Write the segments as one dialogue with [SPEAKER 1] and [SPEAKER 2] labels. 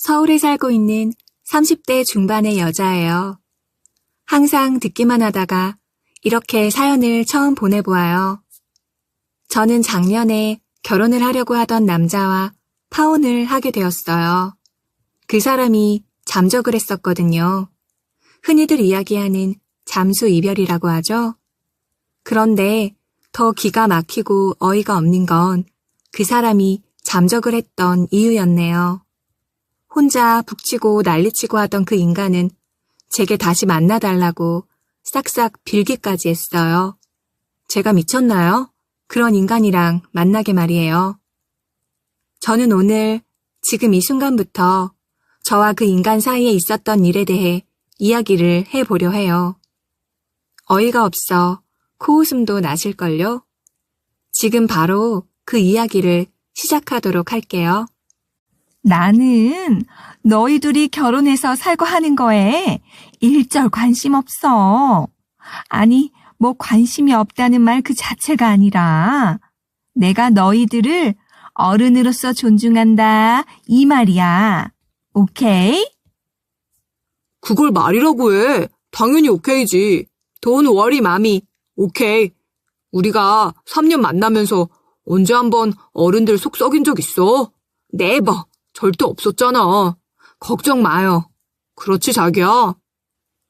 [SPEAKER 1] 서울에 살고 있는 30대 중반의 여자예요. 항상 듣기만 하다가 이렇게 사연을 처음 보내보아요. 저는 작년에 결혼을 하려고 하던 남자와 파혼을 하게 되었어요. 그 사람이 잠적을 했었거든요. 흔히들 이야기하는 잠수 이별이라고 하죠. 그런데 더 기가 막히고 어이가 없는 건 그 사람이 잠적을 했던 이유였네요. 혼자 북치고 난리치고 하던 그 인간은 제게 다시 만나달라고 싹싹 빌기까지 했어요. 제가 미쳤나요? 그런 인간이랑 만나게 말이에요. 저는 오늘 지금 이 순간부터 저와 그 인간 사이에 있었던 일에 대해 이야기를 해보려 해요. 어이가 없어 코웃음도 나실걸요? 지금 바로 그 이야기를 시작하도록 할게요.
[SPEAKER 2] 나는 너희 둘이 결혼해서 살고 하는 거에 일절 관심 없어. 아니, 뭐 관심이 없다는 말 그 자체가 아니라 내가 너희들을 어른으로서 존중한다 이 말이야. 오케이?
[SPEAKER 3] 그걸 말이라고 해. 당연히 오케이지. 돈 워리 마미. 오케이. 우리가 3년 만나면서 언제 한번 어른들 속 썩인 적 있어? 네버. 절대 없었잖아. 걱정 마요. 그렇지 자기야?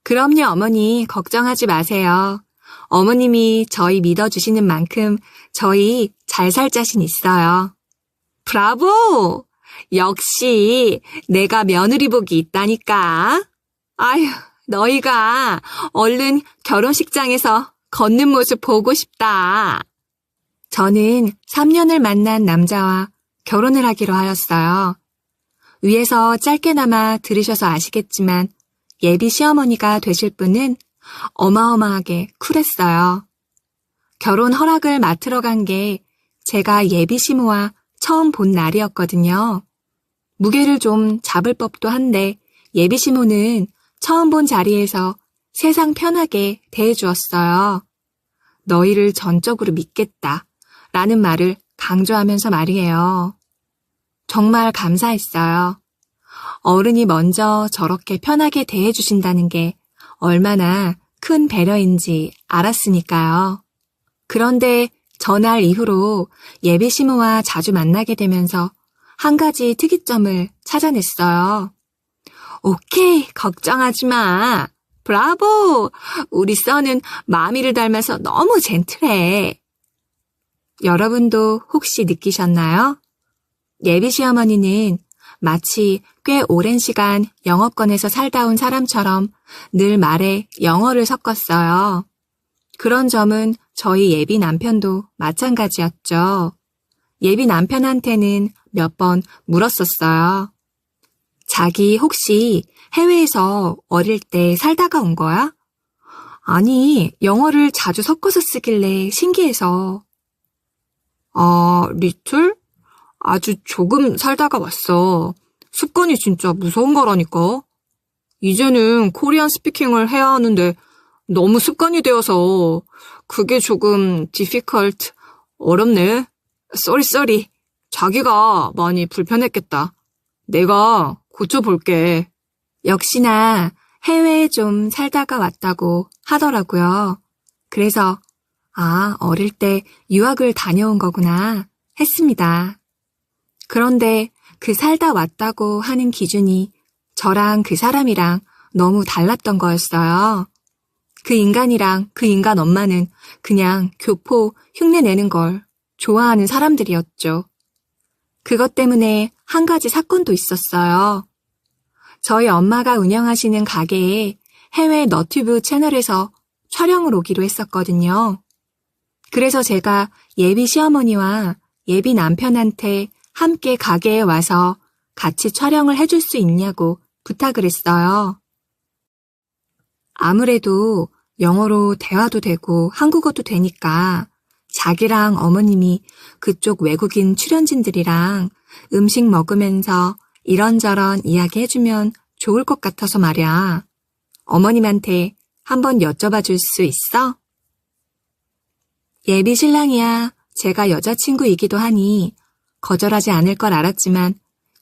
[SPEAKER 1] 그럼요, 어머니. 걱정하지 마세요. 어머님이 저희 믿어주시는 만큼 저희 잘 살 자신 있어요. 브라보! 역시 내가 며느리 복이 있다니까. 아휴, 너희가 얼른 결혼식장에서 걷는 모습 보고 싶다. 저는 3년을 만난 남자와 결혼을 하기로 하였어요. 위에서 짧게나마 들으셔서 아시겠지만 예비 시어머니가 되실 분은 어마어마하게 쿨했어요. 결혼 허락을 맡으러 간 게 제가 예비 시모와 처음 본 날이었거든요. 무게를 좀 잡을 법도 한데 예비 시모는 처음 본 자리에서 세상 편하게 대해주었어요. 너희를 전적으로 믿겠다 라는 말을 강조하면서 말이에요. 정말 감사했어요. 어른이 먼저 저렇게 편하게 대해주신다는 게 얼마나 큰 배려인지 알았으니까요. 그런데 전날 이후로 예비 시모와 자주 만나게 되면서 한 가지 특이점을 찾아냈어요. 오케이, 걱정하지 마. 브라보! 우리 써는 마미를 닮아서 너무 젠틀해. 여러분도 혹시 느끼셨나요? 예비 시어머니는 마치 꽤 오랜 시간 영업권에서 살다 온 사람처럼 늘 말에 영어를 섞었어요. 그런 점은 저희 예비 남편도 마찬가지였죠. 예비 남편한테는 몇 번 물었었어요. 자기 혹시 해외에서 어릴 때 살다가 온 거야? 아니, 영어를 자주 섞어서 쓰길래 신기해서.
[SPEAKER 3] 리틀? 아주 조금 살다가 왔어. 습관이 진짜 무서운 거라니까. 이제는 코리안 스피킹을 해야 하는데 너무 습관이 되어서 그게 조금 difficult, 어렵네. 쏘리. 자기가 많이 불편했겠다. 내가 고쳐볼게.
[SPEAKER 1] 역시나 해외에 좀 살다가 왔다고 하더라고요. 그래서 어릴 때 유학을 다녀온 거구나 했습니다. 그런데 그 살다 왔다고 하는 기준이 저랑 그 사람이랑 너무 달랐던 거였어요. 그 인간이랑 그 인간 엄마는 그냥 교포 흉내내는 걸 좋아하는 사람들이었죠. 그것 때문에 한 가지 사건도 있었어요. 저희 엄마가 운영하시는 가게에 해외 너튜브 채널에서 촬영을 오기로 했었거든요. 그래서 제가 예비 시어머니와 예비 남편한테 함께 가게에 와서 같이 촬영을 해줄 수 있냐고 부탁을 했어요. 아무래도 영어로 대화도 되고 한국어도 되니까 자기랑 어머님이 그쪽 외국인 출연진들이랑 음식 먹으면서 이런저런 이야기해주면 좋을 것 같아서 말이야. 어머님한테 한번 여쭤봐 줄 수 있어? 예비 신랑이야 제가 여자친구이기도 하니 거절하지 않을 걸 알았지만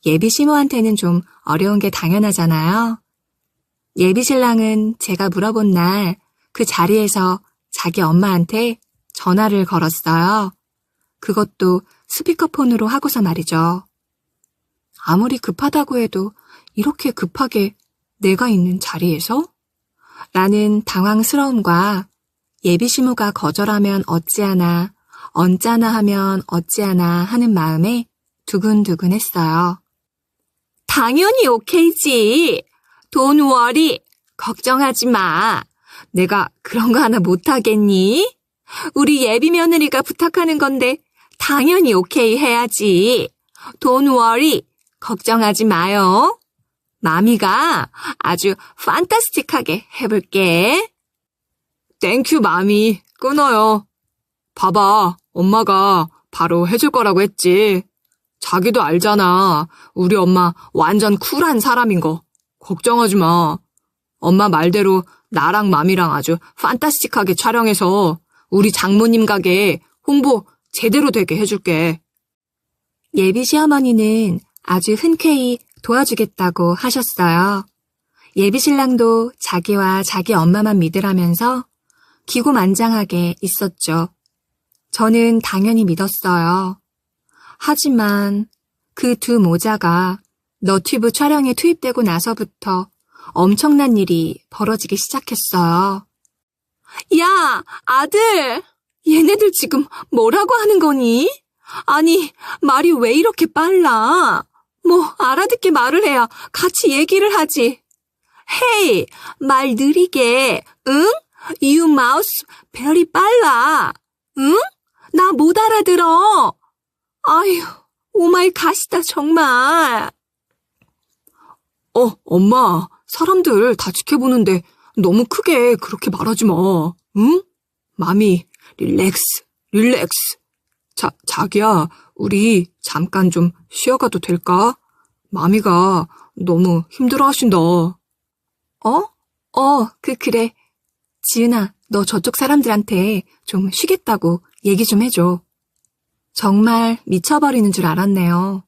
[SPEAKER 1] 예비 시모한테는 좀 어려운 게 당연하잖아요. 예비 신랑은 제가 물어본 날 그 자리에서 자기 엄마한테 전화를 걸었어요. 그것도 스피커폰으로 하고서 말이죠. 아무리 급하다고 해도 이렇게 급하게 내가 있는 자리에서? 라는 당황스러움과 예비 시모가 거절하면 어찌하나, 언짢아 하면 어찌하나 하는 마음에 두근두근했어요. 당연히 오케이지. Don't worry. 걱정하지 마. 내가 그런 거 하나 못하겠니? 우리 예비 며느리가 부탁하는 건데 당연히 오케이 해야지. Don't worry. 걱정하지 마요. 마미가 아주 판타스틱하게 해볼게.
[SPEAKER 3] 땡큐, 마미. 끊어요. 봐봐, 엄마가 바로 해줄 거라고 했지. 자기도 알잖아. 우리 엄마 완전 쿨한 사람인 거. 걱정하지 마. 엄마 말대로 나랑 마미랑 아주 판타스틱하게 촬영해서 우리 장모님 가게 홍보 제대로 되게 해줄게.
[SPEAKER 1] 예비 시어머니는 아주 흔쾌히 도와주겠다고 하셨어요. 예비 신랑도 자기와 자기 엄마만 믿으라면서 기고만장하게 있었죠. 저는 당연히 믿었어요. 하지만 그 두 모자가 너튜브 촬영에 투입되고 나서부터 엄청난 일이 벌어지기 시작했어요. 야, 아들! 얘네들 지금 뭐라고 하는 거니? 아니, 말이 왜 이렇게 빨라? 뭐 알아듣게 말을 해야 같이 얘기를 하지. 헤이, 말 느리게, 응? You mouse very 빨라, 응? 나 못 알아들어. 아휴, 오마이 갓이다 정말.
[SPEAKER 3] 엄마, 사람들 다 지켜보는데 너무 크게 그렇게 말하지 마. 응? 마미, 릴렉스. 자기야, 우리 잠깐 좀 쉬어가도 될까? 마미가 너무 힘들어하신다.
[SPEAKER 1] 그래. 지은아, 너 저쪽 사람들한테 좀 쉬겠다고 얘기 좀 해줘. 정말 미쳐버리는 줄 알았네요.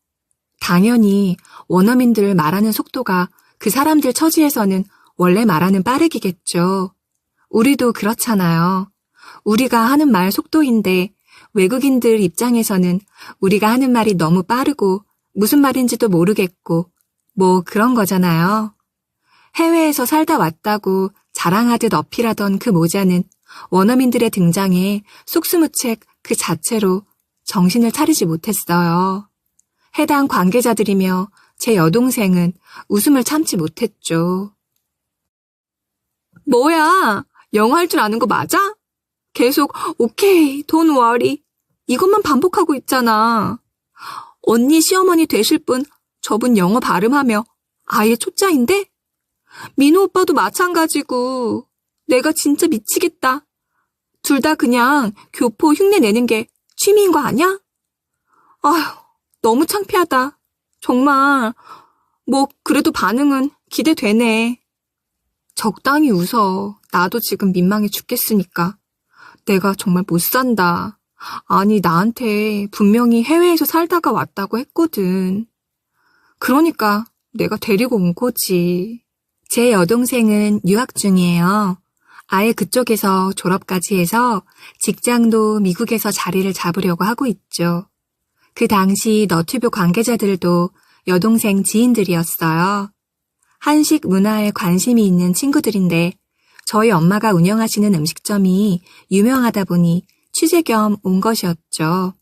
[SPEAKER 1] 당연히 원어민들 말하는 속도가 그 사람들 처지에서는 원래 말하는 빠르기겠죠. 우리도 그렇잖아요. 우리가 하는 말 속도인데 외국인들 입장에서는 우리가 하는 말이 너무 빠르고 무슨 말인지도 모르겠고 뭐 그런 거잖아요. 해외에서 살다 왔다고 자랑하듯 어필하던 그 모자는 원어민들의 등장에 속수무책 그 자체로 정신을 차리지 못했어요. 해당 관계자들이며 제 여동생은 웃음을 참지 못했죠.
[SPEAKER 3] 뭐야, 영어 할 줄 아는 거 맞아? 계속 오케이, don't worry. 이것만 반복하고 있잖아. 언니 시어머니 되실 분, 저분 영어 발음하며 아예 초짜인데? 민호 오빠도 마찬가지고. 내가 진짜 미치겠다. 둘 다 그냥 교포 흉내 내는 게 취미인 거 아냐? 아휴, 너무 창피하다. 정말. 뭐 그래도 반응은 기대되네. 적당히 웃어. 나도 지금 민망해 죽겠으니까. 내가 정말 못 산다. 아니, 나한테 분명히 해외에서 살다가 왔다고 했거든. 그러니까 내가 데리고 온 거지.
[SPEAKER 1] 제 여동생은 유학 중이에요. 아예 그쪽에서 졸업까지 해서 직장도 미국에서 자리를 잡으려고 하고 있죠. 그 당시 너튜브 관계자들도 여동생 지인들이었어요. 한식 문화에 관심이 있는 친구들인데 저희 엄마가 운영하시는 음식점이 유명하다 보니 취재 겸 온 것이었죠.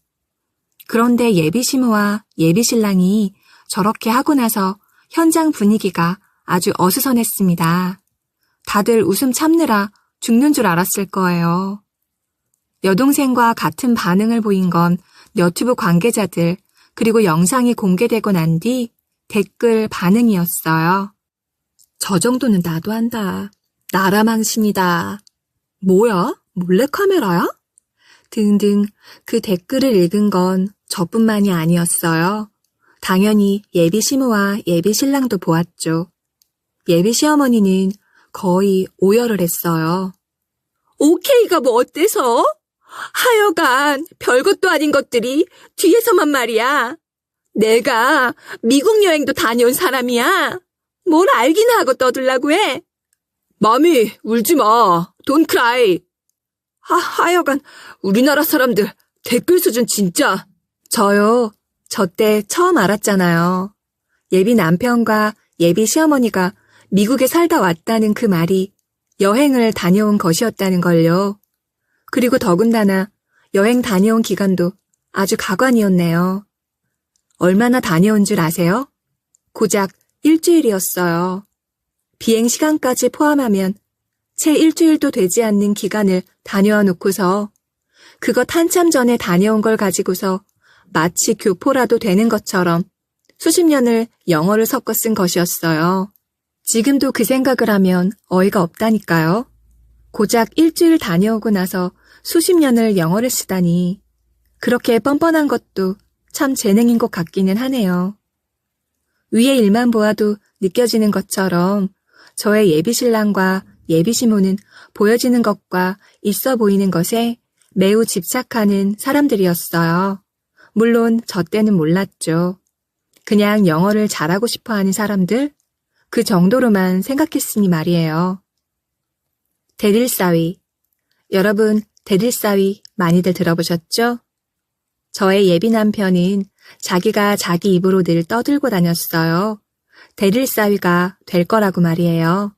[SPEAKER 1] 그런데 예비 시모와 예비 신랑이 저렇게 하고 나서 현장 분위기가 아주 어수선했습니다. 다들 웃음 참느라 죽는 줄 알았을 거예요. 여동생과 같은 반응을 보인 건 너튜브 관계자들 그리고 영상이 공개되고 난 뒤 댓글 반응이었어요. 저 정도는 나도 한다. 나라망신이다. 뭐야? 몰래카메라야? 등등 그 댓글을 읽은 건 저뿐만이 아니었어요. 당연히 예비 시모와 예비 신랑도 보았죠. 예비 시어머니는 거의 오열을 했어요. 오케이가 뭐 어때서? 하여간 별것도 아닌 것들이 뒤에서만 말이야. 내가 미국 여행도 다녀온 사람이야. 뭘 알기나 하고 떠들라고 해.
[SPEAKER 3] 마미, 울지 마. Don't cry. 하여간 우리나라 사람들 댓글 수준 진짜.
[SPEAKER 1] 저요. 저 때 처음 알았잖아요. 예비 남편과 예비 시어머니가 미국에 살다 왔다는 그 말이 여행을 다녀온 것이었다는 걸요. 그리고 더군다나 여행 다녀온 기간도 아주 가관이었네요. 얼마나 다녀온 줄 아세요? 고작 일주일이었어요. 비행 시간까지 포함하면 채 일주일도 되지 않는 기간을 다녀와 놓고서 그것 한참 전에 다녀온 걸 가지고서 마치 교포라도 되는 것처럼 수십 년을 영어를 섞어 쓴 것이었어요. 지금도 그 생각을 하면 어이가 없다니까요. 고작 일주일 다녀오고 나서 수십 년을 영어를 쓰다니 그렇게 뻔뻔한 것도 참 재능인 것 같기는 하네요. 위의 일만 보아도 느껴지는 것처럼 저의 예비신랑과 예비시모는 보여지는 것과 있어 보이는 것에 매우 집착하는 사람들이었어요. 물론 저 때는 몰랐죠. 그냥 영어를 잘하고 싶어 하는 사람들? 그 정도로만 생각했으니 말이에요. 대들사위. 여러분, 대들사위 많이들 들어보셨죠? 저의 예비 남편은 자기가 자기 입으로 늘 떠들고 다녔어요. 대들사위가 될 거라고 말이에요.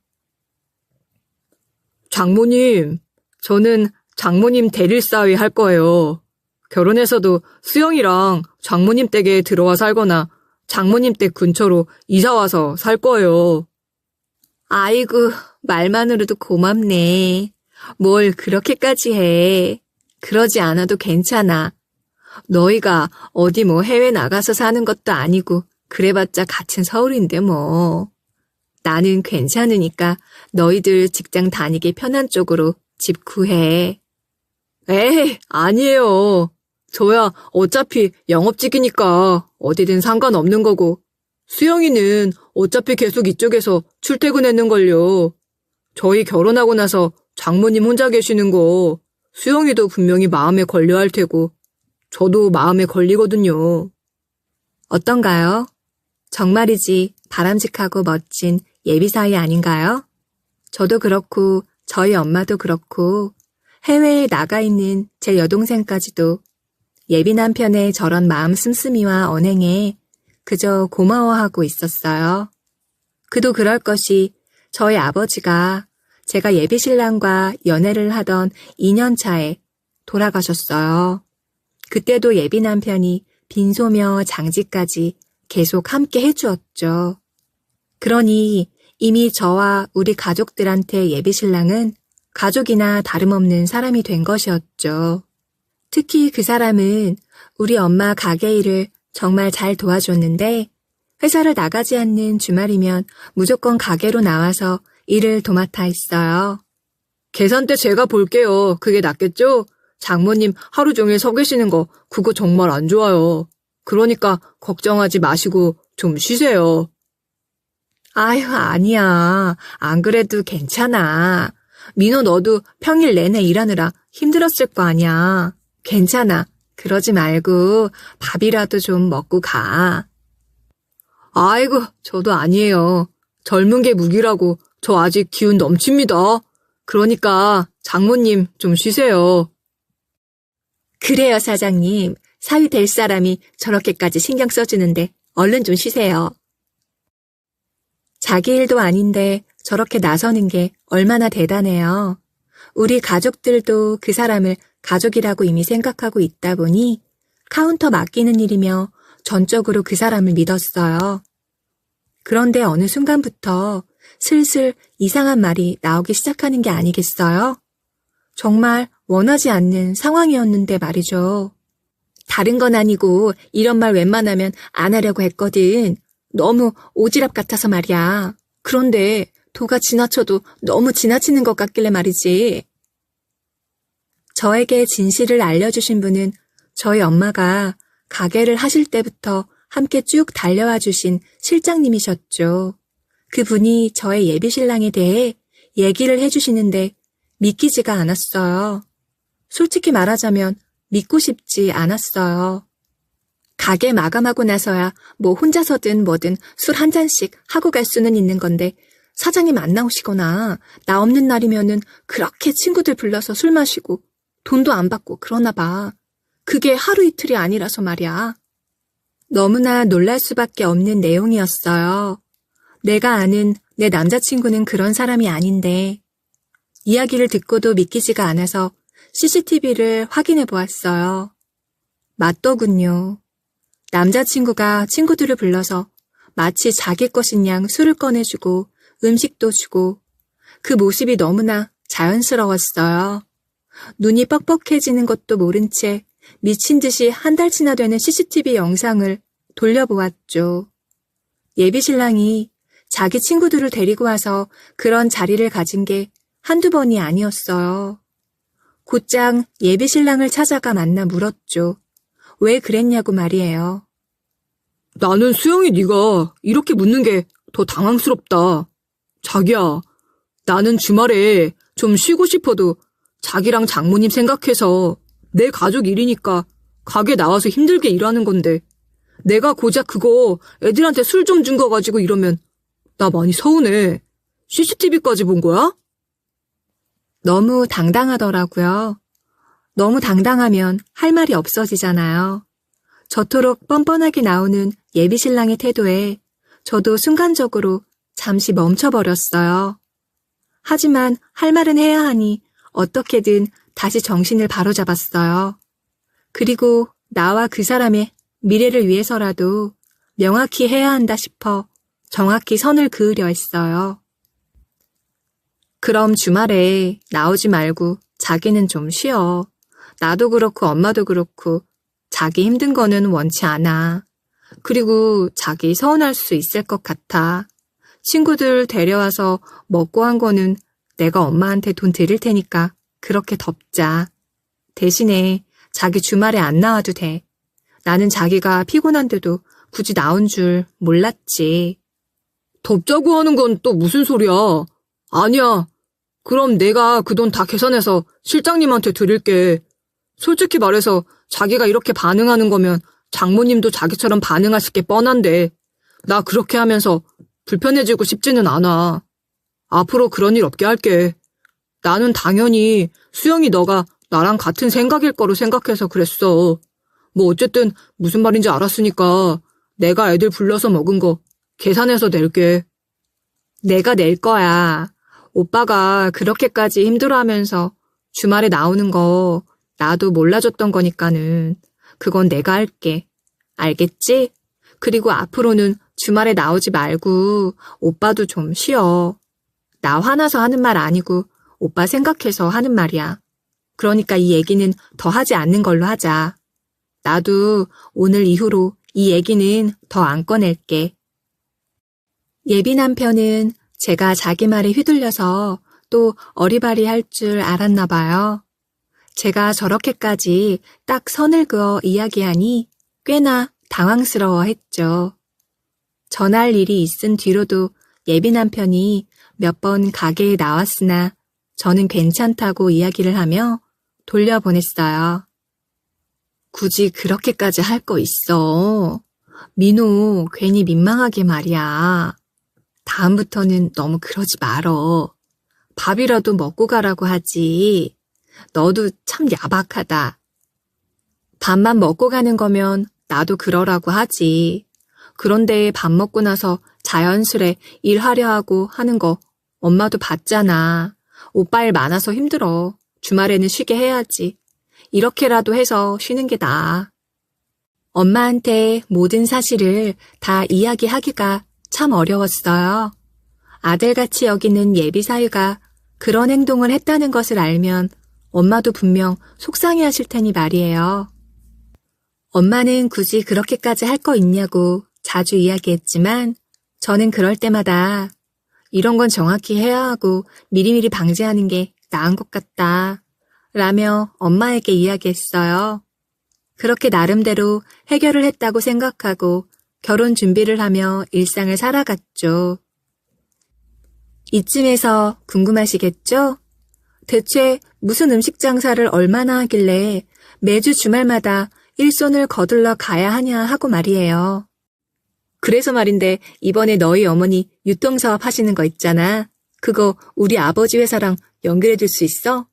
[SPEAKER 3] 장모님, 저는 장모님 대릴사위 할 거예요. 결혼해서도 수영이랑 장모님 댁에 들어와 살거나 장모님 댁 근처로 이사와서 살 거예요.
[SPEAKER 1] 아이고, 말만으로도 고맙네. 뭘 그렇게까지 해. 그러지 않아도 괜찮아. 너희가 어디 뭐 해외 나가서 사는 것도 아니고 그래봤자 같은 서울인데 뭐. 나는 괜찮으니까 너희들 직장 다니기 편한 쪽으로 집 구해.
[SPEAKER 3] 에이, 아니에요. 저야 어차피 영업직이니까 어디든 상관없는 거고. 수영이는 어차피 계속 이쪽에서 출퇴근했는걸요. 저희 결혼하고 나서 장모님 혼자 계시는 거 수영이도 분명히 마음에 걸려 할 테고 저도 마음에 걸리거든요.
[SPEAKER 1] 어떤가요? 정말이지 바람직하고 멋진 예비사위 아닌가요? 저도 그렇고 저희 엄마도 그렇고 해외에 나가 있는 제 여동생까지도 예비 남편의 저런 마음 씀씀이와 언행에 그저 고마워하고 있었어요. 그도 그럴 것이 저희 아버지가 제가 예비 신랑과 연애를 하던 2년 차에 돌아가셨어요. 그때도 예비 남편이 빈소며 장지까지 계속 함께 해주었죠. 그러니 이미 저와 우리 가족들한테 예비 신랑은 가족이나 다름없는 사람이 된 것이었죠. 특히 그 사람은 우리 엄마 가게 일을 정말 잘 도와줬는데 회사를 나가지 않는 주말이면 무조건 가게로 나와서 일을 도맡아 했어요.
[SPEAKER 3] 계산대 제가 볼게요. 그게 낫겠죠? 장모님 하루 종일 서 계시는 거 그거 정말 안 좋아요. 그러니까 걱정하지 마시고 좀 쉬세요.
[SPEAKER 1] 아휴, 아니야. 안 그래도 괜찮아. 민호 너도 평일 내내 일하느라 힘들었을 거 아니야. 괜찮아. 그러지 말고 밥이라도 좀 먹고 가.
[SPEAKER 3] 아이고, 저도 아니에요. 젊은 게 무기라고 저 아직 기운 넘칩니다. 그러니까 장모님 좀 쉬세요.
[SPEAKER 1] 그래요, 사장님. 사위 될 사람이 저렇게까지 신경 써주는데 얼른 좀 쉬세요. 자기 일도 아닌데 저렇게 나서는 게 얼마나 대단해요. 우리 가족들도 그 사람을 가족이라고 이미 생각하고 있다 보니 카운터 맡기는 일이며 전적으로 그 사람을 믿었어요. 그런데 어느 순간부터 슬슬 이상한 말이 나오기 시작하는 게 아니겠어요? 정말 원하지 않는 상황이었는데 말이죠. 다른 건 아니고 이런 말 웬만하면 안 하려고 했거든. 너무 오지랖 같아서 말이야. 그런데 도가 지나쳐도 너무 지나치는 것 같길래 말이지. 저에게 진실을 알려주신 분은 저희 엄마가 가게를 하실 때부터 함께 쭉 달려와 주신 실장님이셨죠. 그분이 저의 예비신랑에 대해 얘기를 해주시는데 믿기지가 않았어요. 솔직히 말하자면 믿고 싶지 않았어요. 가게 마감하고 나서야 뭐 혼자서든 뭐든 술 한 잔씩 하고 갈 수는 있는 건데 사장님 안 나오시거나 나 없는 날이면은 그렇게 친구들 불러서 술 마시고 돈도 안 받고 그러나 봐. 그게 하루 이틀이 아니라서 말이야. 너무나 놀랄 수밖에 없는 내용이었어요. 내가 아는 내 남자친구는 그런 사람이 아닌데 이야기를 듣고도 믿기지가 않아서 CCTV를 확인해 보았어요. 맞더군요. 남자친구가 친구들을 불러서 마치 자기 것인 양 술을 꺼내주고 음식도 주고 그 모습이 너무나 자연스러웠어요. 눈이 뻑뻑해지는 것도 모른 채 미친 듯이 한 달치나 되는 CCTV 영상을 돌려보았죠. 예비 신랑이 자기 친구들을 데리고 와서 그런 자리를 가진 게 한두 번이 아니었어요. 곧장 예비 신랑을 찾아가 만나 물었죠. 왜 그랬냐고 말이에요.
[SPEAKER 3] 나는 수영이 네가 이렇게 묻는 게 더 당황스럽다. 자기야, 나는 주말에 좀 쉬고 싶어도 자기랑 장모님 생각해서 내 가족 일이니까 가게 나와서 힘들게 일하는 건데 내가 고작 그거 애들한테 술 좀 준 거 가지고 이러면 나 많이 서운해. CCTV까지 본 거야?
[SPEAKER 1] 너무 당당하더라고요. 너무 당당하면 할 말이 없어지잖아요. 저토록 뻔뻔하게 나오는 예비 신랑의 태도에 저도 순간적으로 잠시 멈춰버렸어요. 하지만 할 말은 해야 하니 어떻게든 다시 정신을 바로잡았어요. 그리고 나와 그 사람의 미래를 위해서라도 명확히 해야 한다 싶어 정확히 선을 그으려 했어요. 그럼 주말에 나오지 말고 자기는 좀 쉬어. 나도 그렇고 엄마도 그렇고 자기 힘든 거는 원치 않아. 그리고 자기 서운할 수 있을 것 같아. 친구들 데려와서 먹고 한 거는 내가 엄마한테 돈 드릴 테니까 그렇게 덮자. 대신에 자기 주말에 안 나와도 돼. 나는 자기가 피곤한데도 굳이 나온 줄 몰랐지.
[SPEAKER 3] 덮자고 하는 건 또 무슨 소리야? 아니야. 그럼 내가 그 돈 다 계산해서 실장님한테 드릴게. 솔직히 말해서 자기가 이렇게 반응하는 거면 장모님도 자기처럼 반응하실 게 뻔한데 나 그렇게 하면서 불편해지고 싶지는 않아. 앞으로 그런 일 없게 할게. 나는 당연히 수영이 너가 나랑 같은 생각일 거로 생각해서 그랬어. 뭐 어쨌든 무슨 말인지 알았으니까 내가 애들 불러서 먹은 거 계산해서 낼게.
[SPEAKER 1] 내가 낼 거야. 오빠가 그렇게까지 힘들어하면서 주말에 나오는 거 나도 몰라줬던 거니까는 그건 내가 할게. 알겠지? 그리고 앞으로는 주말에 나오지 말고 오빠도 좀 쉬어. 나 화나서 하는 말 아니고 오빠 생각해서 하는 말이야. 그러니까 이 얘기는 더 하지 않는 걸로 하자. 나도 오늘 이후로 이 얘기는 더 안 꺼낼게. 예비 남편은 제가 자기 말에 휘둘려서 또 어리바리할 줄 알았나 봐요. 제가 저렇게까지 딱 선을 그어 이야기하니 꽤나 당황스러워했죠. 전할 일이 있은 뒤로도 예비 남편이 몇 번 가게에 나왔으나 저는 괜찮다고 이야기를 하며 돌려보냈어요. 굳이 그렇게까지 할 거 있어. 민호 괜히 민망하게 말이야. 다음부터는 너무 그러지 말어. 밥이라도 먹고 가라고 하지. 너도 참 야박하다. 밥만 먹고 가는 거면 나도 그러라고 하지. 그런데 밥 먹고 나서 자연스레 일하려 하고 하는 거 엄마도 봤잖아. 오빠 일 많아서 힘들어. 주말에는 쉬게 해야지. 이렇게라도 해서 쉬는 게 나아. 엄마한테 모든 사실을 다 이야기하기가 참 어려웠어요. 아들같이 여기는 예비 사위가 그런 행동을 했다는 것을 알면 엄마도 분명 속상해하실 테니 말이에요. 엄마는 굳이 그렇게까지 할 거 있냐고 자주 이야기했지만 저는 그럴 때마다 이런 건 정확히 해야 하고 미리미리 방지하는 게 나은 것 같다 라며 엄마에게 이야기했어요. 그렇게 나름대로 해결을 했다고 생각하고 결혼 준비를 하며 일상을 살아갔죠. 이쯤에서 궁금하시겠죠? 대체 무슨 음식 장사를 얼마나 하길래 매주 주말마다 일손을 거둘러 가야 하냐 하고 말이에요. 그래서 말인데 이번에 너희 어머니 유통사업 하시는 거 있잖아. 그거 우리 아버지 회사랑 연결해 줄 수 있어?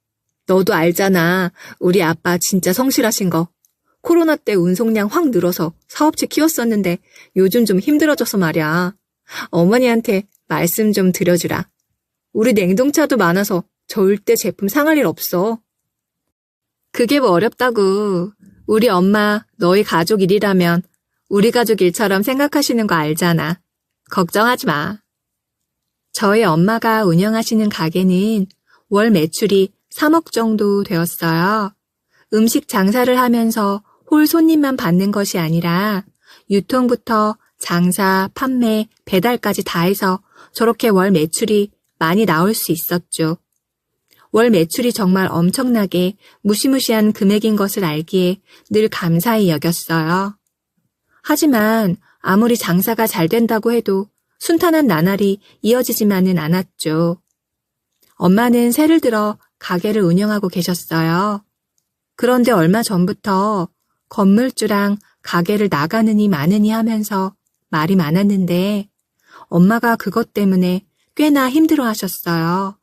[SPEAKER 1] 너도 알잖아. 우리 아빠 진짜 성실하신 거. 코로나 때 운송량 확 늘어서 사업체 키웠었는데 요즘 좀 힘들어져서 말이야. 어머니한테 말씀 좀 드려주라. 우리 냉동차도 많아서 절대 제품 상할 일 없어. 그게 뭐 어렵다고. 우리 엄마 너희 가족 일이라면 우리 가족 일처럼 생각하시는 거 알잖아. 걱정하지 마. 저희 엄마가 운영하시는 가게는 월 매출이 3억 정도 되었어요. 음식 장사를 하면서 홀 손님만 받는 것이 아니라 유통부터 장사, 판매, 배달까지 다 해서 저렇게 월 매출이 많이 나올 수 있었죠. 월 매출이 정말 엄청나게 무시무시한 금액인 것을 알기에 늘 감사히 여겼어요. 하지만 아무리 장사가 잘 된다고 해도 순탄한 나날이 이어지지만은 않았죠. 엄마는 새를 들어 가게를 운영하고 계셨어요. 그런데 얼마 전부터 건물주랑 가게를 나가느니 마느니 하면서 말이 많았는데 엄마가 그것 때문에 꽤나 힘들어 하셨어요.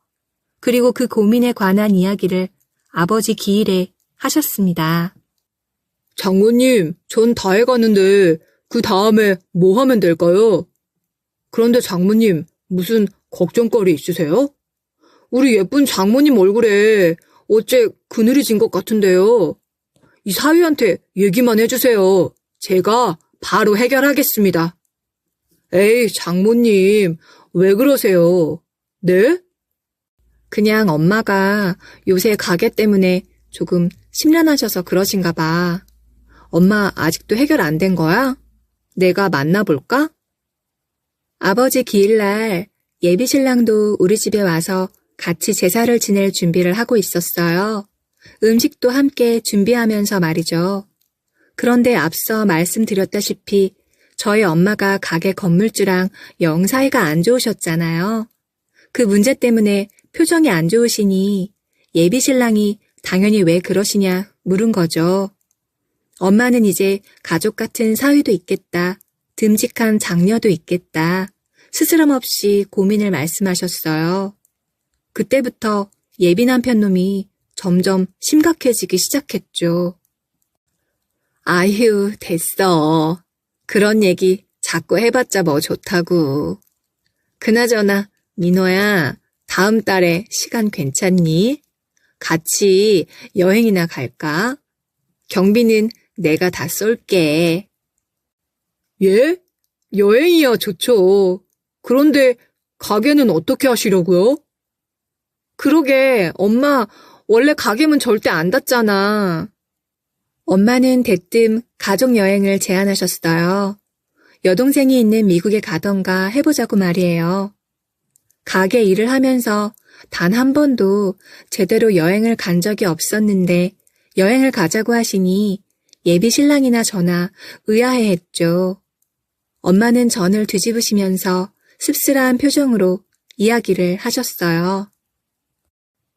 [SPEAKER 1] 그리고 그 고민에 관한 이야기를 아버지 기일에 하셨습니다.
[SPEAKER 3] 장모님, 전 다 해가는데 그 다음에 뭐 하면 될까요? 그런데 장모님, 무슨 걱정거리 있으세요? 우리 예쁜 장모님 얼굴에 어째 그늘이 진 것 같은데요. 이 사위한테 얘기만 해주세요. 제가 바로 해결하겠습니다. 에이, 장모님, 왜 그러세요? 네?
[SPEAKER 1] 그냥 엄마가 요새 가게 때문에 조금 심란하셔서 그러신가 봐. 엄마 아직도 해결 안 된 거야? 내가 만나볼까? 아버지 기일날 예비 신랑도 우리 집에 와서 같이 제사를 지낼 준비를 하고 있었어요. 음식도 함께 준비하면서 말이죠. 그런데 앞서 말씀드렸다시피 저희 엄마가 가게 건물주랑 영 사이가 안 좋으셨잖아요. 그 문제 때문에 표정이 안 좋으시니 예비 신랑이 당연히 왜 그러시냐 물은 거죠. 엄마는 이제 가족 같은 사위도 있겠다. 듬직한 장녀도 있겠다. 스스럼 없이 고민을 말씀하셨어요. 그때부터 예비 남편 놈이 점점 심각해지기 시작했죠. 아휴, 됐어. 그런 얘기 자꾸 해봤자 뭐 좋다고. 그나저나 민호야, 다음 달에 시간 괜찮니? 같이 여행이나 갈까? 경비는 내가 다 쏠게.
[SPEAKER 3] 예? 여행이야 좋죠. 그런데 가게는 어떻게 하시려고요?
[SPEAKER 1] 그러게, 엄마 원래 가게문 절대 안 닫잖아. 엄마는 대뜸 가족여행을 제안하셨어요. 여동생이 있는 미국에 가던가 해보자고 말이에요. 가게 일을 하면서 단 한 번도 제대로 여행을 간 적이 없었는데 여행을 가자고 하시니 예비 신랑이나 저나 의아해했죠. 엄마는 전을 뒤집으시면서 씁쓸한 표정으로 이야기를 하셨어요.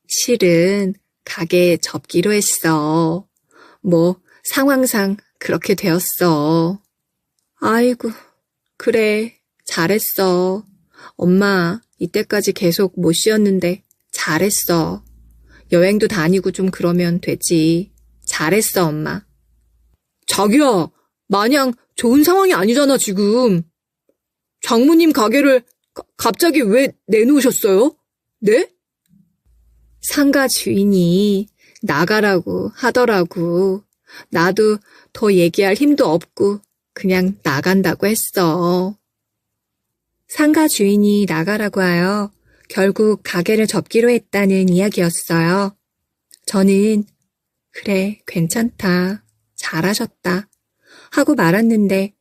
[SPEAKER 1] 실은 가게 접기로 했어. 뭐 상황상 그렇게 되었어. 아이고, 그래, 잘했어. 엄마, 이때까지 계속 못 쉬었는데 잘했어. 여행도 다니고 좀 그러면 되지. 잘했어, 엄마.
[SPEAKER 3] 자기야, 마냥 좋은 상황이 아니잖아, 지금. 장모님 가게를 갑자기 왜 내놓으셨어요? 네?
[SPEAKER 1] 상가 주인이 나가라고 하더라고. 나도 더 얘기할 힘도 없고 그냥 나간다고 했어. 상가 주인이 나가라고 하여 결국 가게를 접기로 했다는 이야기였어요. 저는 그래, 괜찮다. 잘하셨다. 하고 말았는데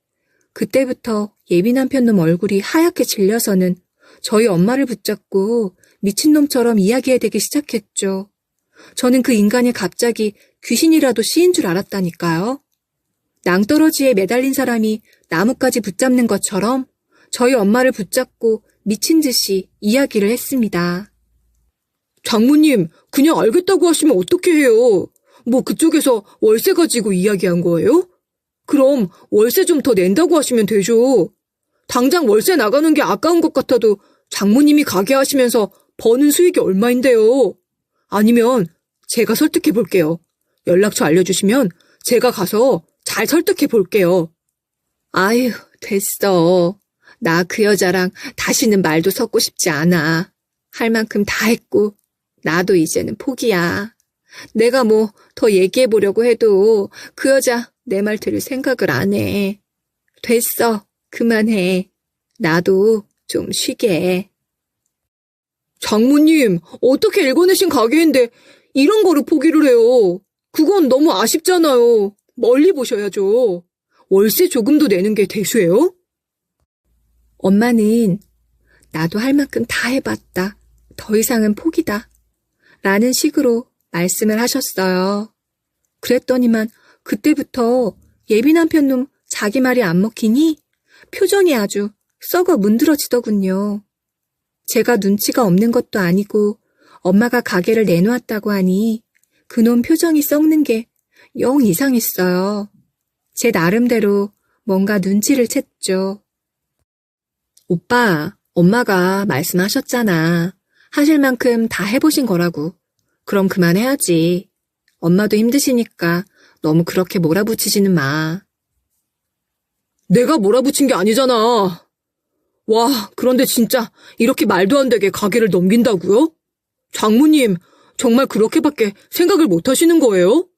[SPEAKER 1] 그때부터 예비 남편놈 얼굴이 하얗게 질려서는 저희 엄마를 붙잡고 미친놈처럼 이야기해대기 시작했죠. 저는 그 인간이 갑자기 귀신이라도 씌인 줄 알았다니까요. 낭떠러지에 매달린 사람이 나뭇가지 붙잡는 것처럼 저희 엄마를 붙잡고 미친 듯이 이야기를 했습니다.
[SPEAKER 3] 장모님, 그냥 알겠다고 하시면 어떻게 해요? 뭐 그쪽에서 월세 가지고 이야기한 거예요? 그럼 월세 좀 더 낸다고 하시면 되죠. 당장 월세 나가는 게 아까운 것 같아도 장모님이 가게 하시면서 버는 수익이 얼마인데요. 아니면 제가 설득해 볼게요. 연락처 알려주시면 제가 가서 잘 설득해 볼게요. 아유, 됐어. 나 그 여자랑 다시는 말도 섞고 싶지 않아. 할 만큼 다 했고 나도 이제는 포기야. 내가 뭐 더 얘기해 보려고 해도 그 여자 내 말 들을 생각을 안 해. 됐어. 그만해. 나도 좀 쉬게. 장모님, 어떻게 읽어내신 가게인데 이런 거로 포기를 해요. 그건 너무 아쉽잖아요. 멀리 보셔야죠. 월세 조금도 내는 게 대수예요? 엄마는 나도 할 만큼 다 해봤다. 더 이상은 포기다. 라는 식으로 말씀을 하셨어요. 그랬더니만 그때부터 예비 남편 놈 자기 말이 안 먹히니 표정이 아주 썩어 문드러지더군요. 제가 눈치가 없는 것도 아니고 엄마가 가게를 내놓았다고 하니 그놈 표정이 썩는 게 영 이상했어요. 제 나름대로 뭔가 눈치를 챘죠. 오빠, 엄마가 말씀하셨잖아. 하실 만큼 다 해보신 거라고. 그럼 그만해야지. 엄마도 힘드시니까 너무 그렇게 몰아붙이지는 마. 내가 몰아붙인 게 아니잖아. 와, 그런데 진짜 이렇게 말도 안 되게 가게를 넘긴다고요? 장모님, 정말 그렇게밖에 생각을 못 하시는 거예요?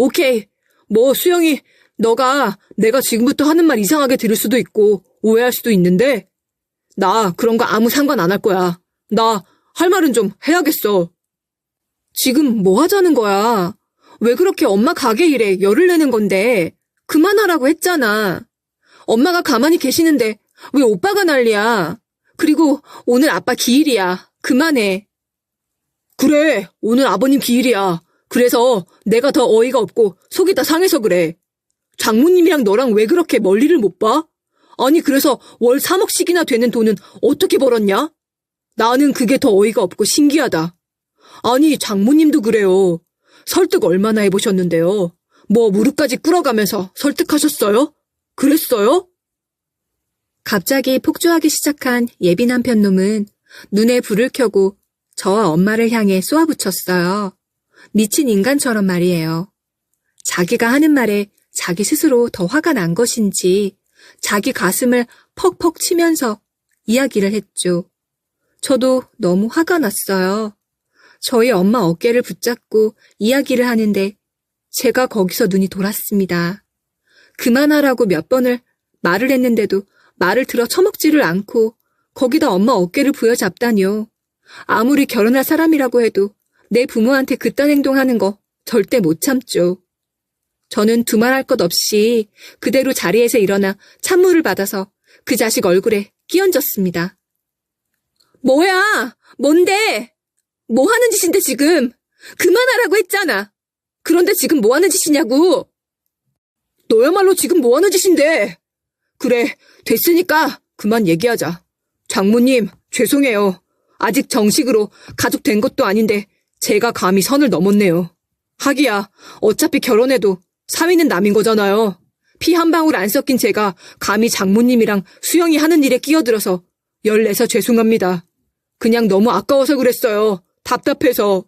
[SPEAKER 3] 오케이. 뭐 수영이 너가 내가 지금부터 하는 말 이상하게 들을 수도 있고 오해할 수도 있는데 나 그런 거 아무 상관 안 할 거야. 나 할 말은 좀 해야겠어. 지금 뭐 하자는 거야? 왜 그렇게 엄마 가게 일에 열을 내는 건데 그만하라고 했잖아. 엄마가 가만히 계시는데 왜 오빠가 난리야? 그리고 오늘 아빠 기일이야. 그만해. 그래, 오늘 아버님 기일이야. 그래서 내가 더 어이가 없고 속이 다 상해서 그래. 장모님이랑 너랑 왜 그렇게 멀리를 못 봐? 아니 그래서 월 3억씩이나 되는 돈은 어떻게 벌었냐? 나는 그게 더 어이가 없고 신기하다. 아니 장모님도 그래요. 설득 얼마나 해보셨는데요. 뭐 무릎까지 꿇어가면서 설득하셨어요? 그랬어요? 갑자기 폭주하기 시작한 예비 남편 놈은 눈에 불을 켜고 저와 엄마를 향해 쏘아붙였어요. 미친 인간처럼 말이에요. 자기가 하는 말에 자기 스스로 더 화가 난 것인지 자기 가슴을 퍽퍽 치면서 이야기를 했죠. 저도 너무 화가 났어요. 저희 엄마 어깨를 붙잡고 이야기를 하는데 제가 거기서 눈이 돌았습니다. 그만하라고 몇 번을 말을 했는데도 말을 들어 처먹지를 않고 거기다 엄마 어깨를 부여잡다니요. 아무리 결혼할 사람이라고 해도 내 부모한테 그딴 행동하는 거 절대 못 참죠. 저는 두말할 것 없이 그대로 자리에서 일어나 찬물을 받아서 그 자식 얼굴에 끼얹었습니다. 뭐야? 뭔데? 뭐 하는 짓인데 지금? 그만하라고 했잖아. 그런데 지금 뭐 하는 짓이냐고? 너야말로 지금 뭐 하는 짓인데? 그래, 됐으니까 그만 얘기하자. 장모님, 죄송해요. 아직 정식으로 가족 된 것도 아닌데 제가 감히 선을 넘었네요. 하기야, 어차피 결혼해도 사위는 남인 거잖아요. 피 한 방울 안 섞인 제가 감히 장모님이랑 수영이 하는 일에 끼어들어서 열내서 죄송합니다. 그냥 너무 아까워서 그랬어요. 답답해서.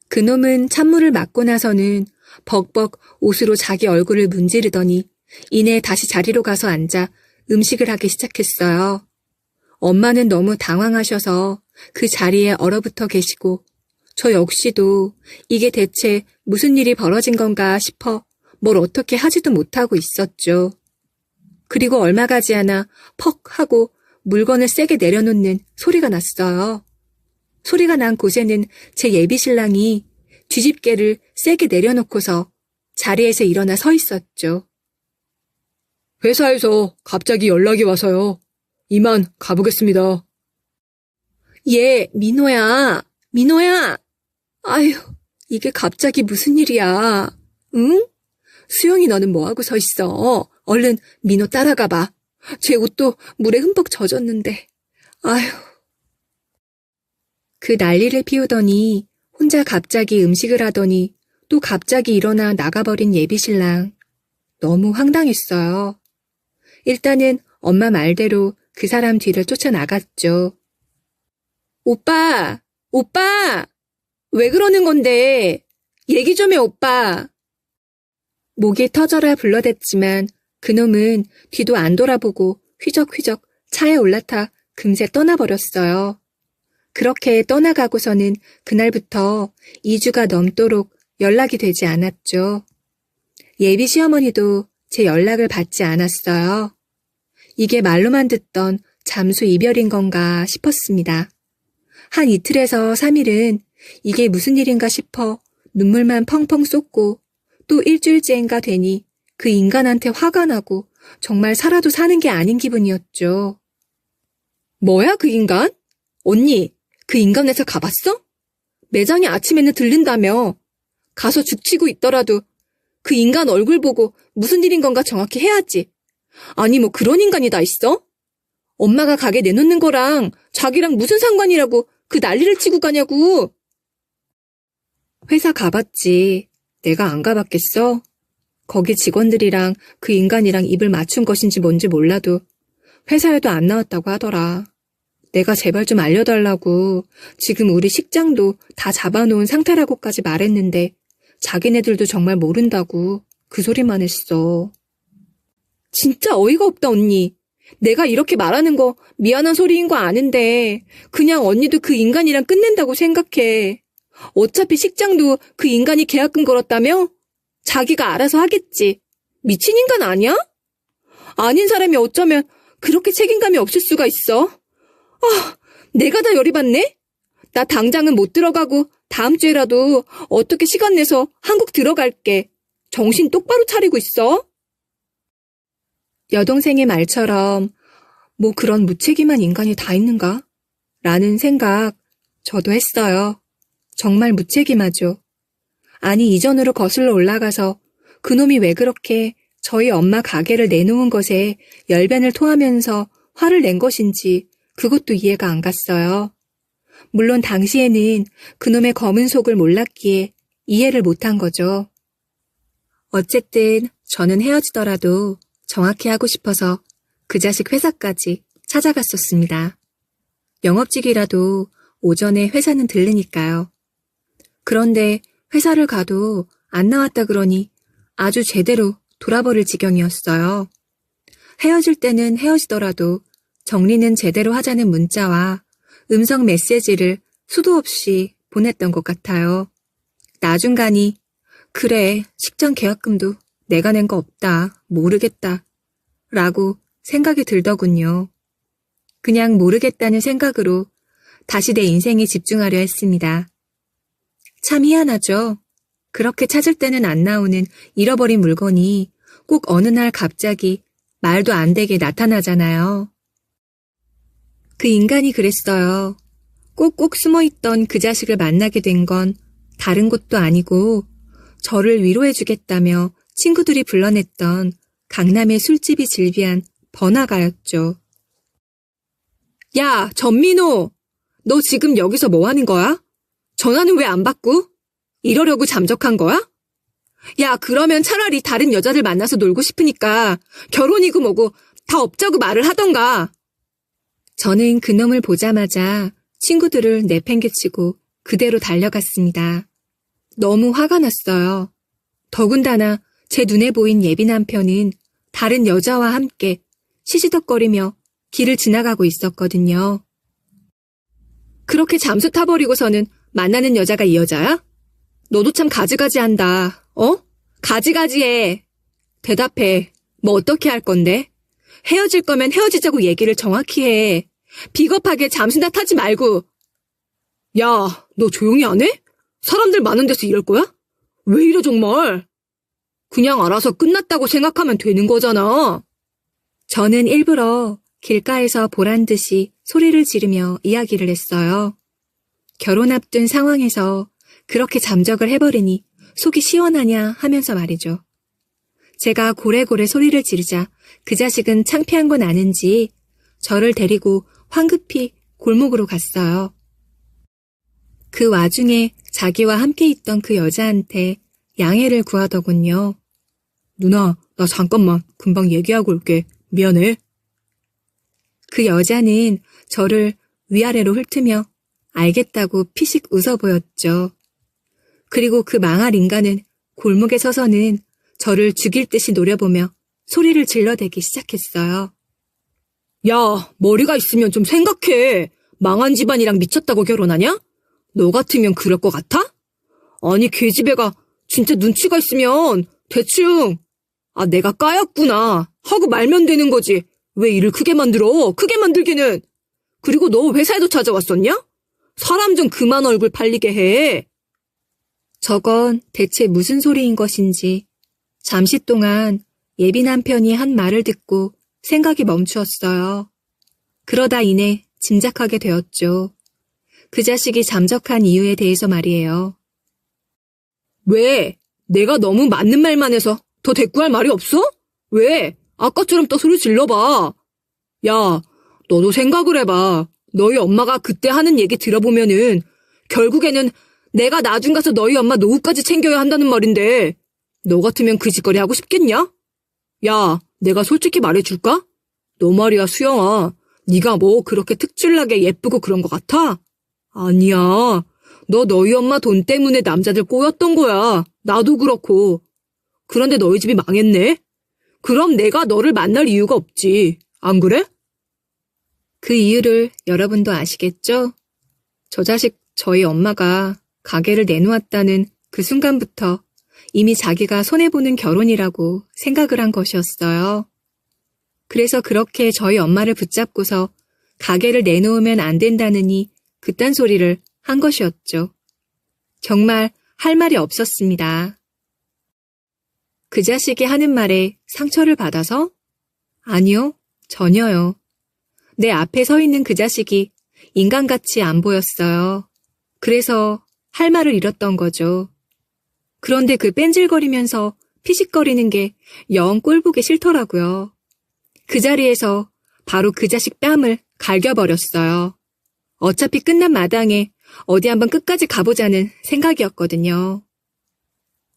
[SPEAKER 3] 그놈은 찬물을 맞고 나서는 벅벅 옷으로 자기 얼굴을 문지르더니 이내 다시 자리로 가서 앉아 음식을 하기 시작했어요. 엄마는 너무 당황하셔서 그 자리에 얼어붙어 계시고 저 역시도 이게 대체 무슨 일이 벌어진 건가 싶어 뭘 어떻게 하지도 못하고 있었죠. 그리고 얼마 가지 않아 퍽 하고 물건을 세게 내려놓는 소리가 났어요. 소리가 난 곳에는 제 예비 신랑이 뒤집개를 세게 내려놓고서 자리에서 일어나 서 있었죠. 회사에서 갑자기 연락이 와서요. 이만 가보겠습니다. 예, 민호야. 민호야. 아휴, 이게 갑자기 무슨 일이야. 응? 수영이 너는 뭐하고 서 있어? 얼른 민호 따라가 봐. 제 옷도 물에 흠뻑 젖었는데. 아휴. 그 난리를 피우더니
[SPEAKER 1] 혼자 갑자기 음식을 하더니 또 갑자기 일어나 나가버린 예비신랑. 너무 황당했어요. 일단은 엄마 말대로 그 사람 뒤를 쫓아나갔죠. 오빠! 오빠! 왜 그러는 건데? 얘기 좀 해, 오빠! 목이 터져라 불러댔지만 그놈은 뒤도 안 돌아보고 휘적휘적 차에 올라타 금세 떠나버렸어요. 그렇게 떠나가고서는 그날부터 2주가 넘도록 연락이 되지 않았죠. 예비 시어머니도 제 연락을 받지 않았어요. 이게 말로만 듣던 잠수 이별인 건가 싶었습니다. 한 이틀에서 3일은 이게 무슨 일인가 싶어 눈물만 펑펑 쏟고 또 일주일째인가 되니 그 인간한테 화가 나고 정말 살아도 사는 게 아닌 기분이었죠. 뭐야 그 인간? 언니, 그 인간 회사 가봤어? 매장에 아침에는 들른다며. 가서 죽치고 있더라도 그 인간 얼굴 보고 무슨 일인 건가 정확히 해야지. 아니 뭐 그런 인간이 다 있어? 엄마가 가게 내놓는 거랑 자기랑 무슨 상관이라고 그 난리를 치고 가냐고. 회사 가봤지. 내가 안 가봤겠어? 거기 직원들이랑 그 인간이랑 입을 맞춘 것인지 뭔지 몰라도 회사에도 안 나왔다고 하더라. 내가 제발 좀 알려달라고 지금 우리 식장도 다 잡아놓은 상태라고까지 말했는데 자기네들도 정말 모른다고 그 소리만 했어. 진짜 어이가 없다 언니. 내가 이렇게 말하는 거 미안한 소리인 거 아는데 그냥 언니도 그 인간이랑 끝낸다고 생각해. 어차피 식장도 그 인간이 계약금 걸었다며? 자기가 알아서 하겠지. 미친 인간 아니야? 아닌 사람이 어쩌면 그렇게 책임감이 없을 수가 있어? 아, 내가 다 열이 받네? 나 당장은 못 들어가고 다음 주에라도 어떻게 시간 내서 한국 들어갈게. 정신 똑바로 차리고 있어. 여동생의 말처럼 뭐 그런 무책임한 인간이 다 있는가? 라는 생각 저도 했어요. 정말 무책임하죠. 아니 이전으로 거슬러 올라가서 그놈이 왜 그렇게 저희 엄마 가게를 내놓은 것에 열변을 토하면서 화를 낸 것인지 그것도 이해가 안 갔어요. 물론 당시에는 그놈의 검은 속을 몰랐기에 이해를 못한 거죠. 어쨌든 저는 헤어지더라도 정확히 하고 싶어서 그 자식 회사까지 찾아갔었습니다. 영업직이라도 오전에 회사는 들르니까요. 그런데 회사를 가도 안 나왔다 그러니 아주 제대로 돌아버릴 지경이었어요. 헤어질 때는 헤어지더라도 정리는 제대로 하자는 문자와 음성 메시지를 수도 없이 보냈던 것 같아요. 나중간이 그래 식장 계약금도 내가 낸 거 없다 모르겠다 라고 생각이 들더군요. 그냥 모르겠다는 생각으로 다시 내 인생에 집중하려 했습니다. 참 희한하죠. 그렇게 찾을 때는 안 나오는 잃어버린 물건이 꼭 어느 날 갑자기 말도 안 되게 나타나잖아요. 그 인간이 그랬어요. 꼭꼭 숨어있던 그 자식을 만나게 된 건 다른 곳도 아니고 저를 위로해주겠다며 친구들이 불러냈던 강남의 술집이 즐비한 번화가였죠. 야, 전민호! 너 지금 여기서 뭐 하는 거야? 전화는 왜 안 받고? 이러려고 잠적한 거야? 야, 그러면 차라리 다른 여자들 만나서 놀고 싶으니까 결혼이고 뭐고 다 없자고 말을 하던가. 저는 그놈을 보자마자 친구들을 내팽개치고 그대로 달려갔습니다. 너무 화가 났어요. 더군다나 제 눈에 보인 예비 남편은 다른 여자와 함께 시시덕거리며 길을 지나가고 있었거든요. 그렇게 잠수 타버리고서는 만나는 여자가 이 여자야? 너도 참 가지가지한다. 어? 가지가지해. 대답해. 뭐 어떻게 할 건데? 헤어질 거면 헤어지자고 얘기를 정확히 해. 비겁하게 잠수나 타지 말고. 야, 너 조용히 안 해? 사람들 많은 데서 이럴 거야? 왜 이래 정말? 그냥 알아서 끝났다고 생각하면 되는 거잖아. 저는 일부러 길가에서 보란 듯이 소리를 지르며 이야기를 했어요. 결혼 앞둔 상황에서 그렇게 잠적을 해버리니 속이 시원하냐 하면서 말이죠. 제가 고래고래 소리를 지르자 그 자식은 창피한 건 아는지 저를 데리고 황급히 골목으로 갔어요. 그 와중에 자기와 함께 있던 그 여자한테 양해를 구하더군요.
[SPEAKER 3] 누나, 나 잠깐만 금방 얘기하고 올게. 미안해.
[SPEAKER 1] 그 여자는 저를 위아래로 훑으며 알겠다고 피식 웃어 보였죠. 그리고 그 망할 인간은 골목에 서서는 저를 죽일 듯이 노려보며 소리를 질러대기 시작했어요.
[SPEAKER 3] 야, 머리가 있으면 좀 생각해. 망한 집안이랑 미쳤다고 결혼하냐? 너 같으면 그럴 것 같아? 아니, 계집애가 진짜 눈치가 있으면 대충 내가 까였구나 하고 말면 되는 거지. 왜 일을 크게 만들어? 크게 만들기는. 그리고 너 회사에도 찾아왔었냐? 사람 좀 그만 얼굴 팔리게 해.
[SPEAKER 1] 저건 대체 무슨 소리인 것인지 잠시 동안 예비 남편이 한 말을 듣고 생각이 멈추었어요. 그러다 이내 짐작하게 되었죠. 그 자식이 잠적한 이유에 대해서 말이에요.
[SPEAKER 3] 왜? 내가 너무 맞는 말만 해서 더 대꾸할 말이 없어? 왜? 아까처럼 또 소리 질러봐. 야, 너도 생각을 해봐. 너희 엄마가 그때 하는 얘기 들어보면은 결국에는 내가 나중 가서 너희 엄마 노후까지 챙겨야 한다는 말인데 너 같으면 그 짓거리 하고 싶겠냐? 야, 내가 솔직히 말해줄까? 너 말이야, 수영아. 네가 뭐 그렇게 특출나게 예쁘고 그런 것 같아? 아니야. 너 너희 엄마 돈 때문에 남자들 꼬였던 거야. 나도 그렇고. 그런데 너희 집이 망했네? 그럼 내가 너를 만날 이유가 없지. 안 그래?
[SPEAKER 1] 그 이유를 여러분도 아시겠죠? 저 자식 저희 엄마가 가게를 내놓았다는 그 순간부터 이미 자기가 손해보는 결혼이라고 생각을 한 것이었어요. 그래서 그렇게 저희 엄마를 붙잡고서 가게를 내놓으면 안 된다느니 그딴 소리를 한 것이었죠. 정말 할 말이 없었습니다. 그 자식이 하는 말에 상처를 받아서? 아니요, 전혀요. 내 앞에 서 있는 그 자식이 인간같이 안 보였어요. 그래서 할 말을 잃었던 거죠. 그런데 그 뺀질거리면서 피식거리는 게 영 꼴보기 싫더라고요. 그 자리에서 바로 그 자식 뺨을 갈겨버렸어요. 어차피 끝난 마당에 어디 한번 끝까지 가보자는 생각이었거든요.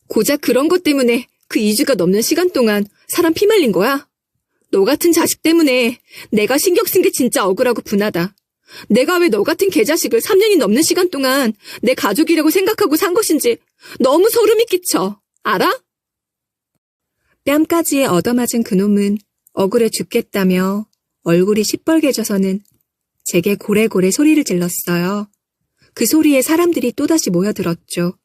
[SPEAKER 1] 고작 그런 것 때문에 그 2주가 넘는 시간 동안 사람 피말린 거야? 너 같은 자식 때문에 내가 신경 쓴 게 진짜 억울하고 분하다. 내가 왜 너 같은 개자식을 3년이 넘는 시간 동안 내 가족이라고 생각하고 산 것인지 너무 소름이 끼쳐. 알아? 뺨까지 얻어맞은 그놈은 억울해 죽겠다며 얼굴이 시뻘개져서는 제게 고래고래 소리를 질렀어요. 그 소리에 사람들이 또다시 모여들었죠.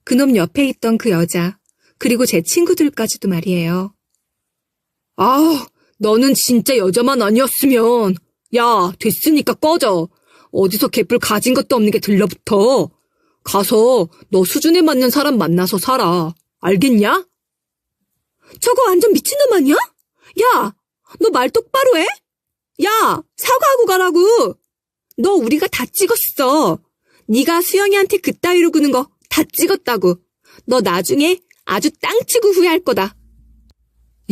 [SPEAKER 1] 그놈 옆에 있던 그 여자, 그리고 제 친구들까지도 말이에요.
[SPEAKER 3] 너는 진짜 여자만 아니었으면. 야, 됐으니까 꺼져. 어디서 개뿔 가진 것도 없는 게 들러붙어. 가서 너 수준에 맞는 사람 만나서 살아. 알겠냐? 저거 완전 미친놈 아니야? 야, 너 말 똑바로 해? 야, 사과하고 가라고. 너 우리가 다 찍었어. 네가 수영이한테 그따위로 구는 거 다 찍었다고. 너 나중에 아주 땅치고 후회할 거다.